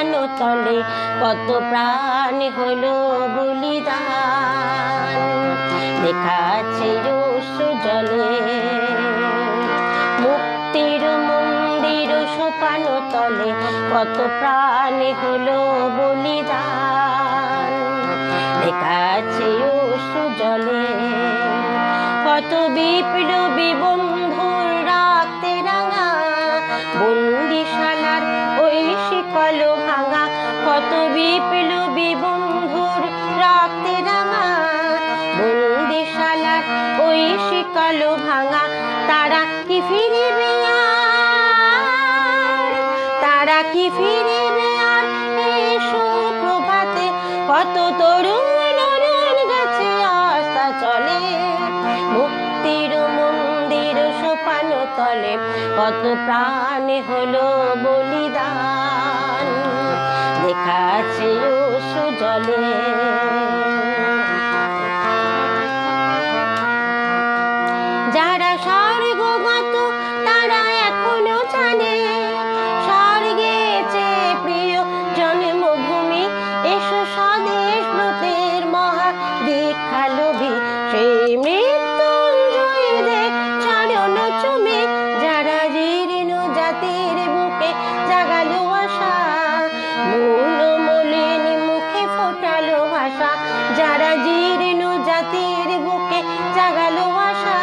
সোপানো তলে কত প্রাণ হলো বলিদান। লেখা আছে অশ্রু জলে মুক্তির মন্দির সোপানো তলে কত প্রাণ হলো বলিদান। লেখা আছে অশ্রু জলে কত বিপ্লবী বন্ধুর রাতে রাঙা বন্দিশালার ওই শিকল ভাঙা। কত বিপ্লবী বন্ধুর রাতে রাঙা বন্দিশালার ওই শিকল ভাঙা। তারা কি ফিরিবে আর, তারা কি ফিরিবে আর এই সুপ্রভাতে। কত তরুণ গেছে আশা চলে মুক্তির মন্দির সোপানো তলে কত প্রাণ হলো বলিদান। লেখা আছে অশ্রু জলে যারা স্বর্গগত তারা এখনো জানে স্বর্গে চেয়ে প্রিয় জন্মভূমি। এসো স্বদেশ ব্রতের মহা দীক্ষা লোভী সেই মৃত্যুঞ্জয়ীদের চরণ চুমে। যারা জীর্ণ জাতির বুকে জাগালো আশা মৌন মলিন মুখে ফোটালো ভাষা। যারা জীর্ণ জাতির বুকে জাগালো আশা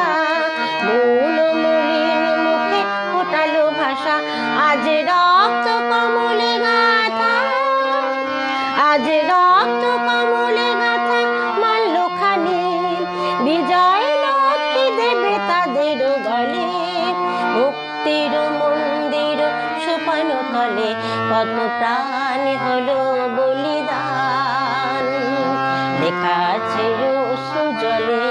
মৌন মলিন মুখে ফোটালো ভাষা। আজ রক্ত কমলে গাথা, আজ রক্ত কমলে গাথা মাল্যখানি বিজয় লক্ষ্মী দেবে তাদের গলে। মুক্তির মন্দির সোপানো তলে কত প্রাণ হলো বলিদান। লেখা আছে অশ্রু জলে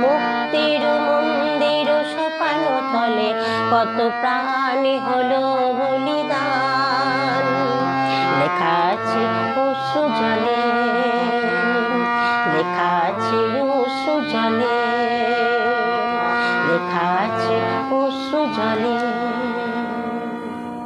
মুক্তির মন্দির সোপানো তলে কত প্রাণ হলো বলিদান। লেখা আছে অশ্রু জলে, লেখা আছে অশ্রু জলে, লেখা আছে অশ্রু জলে।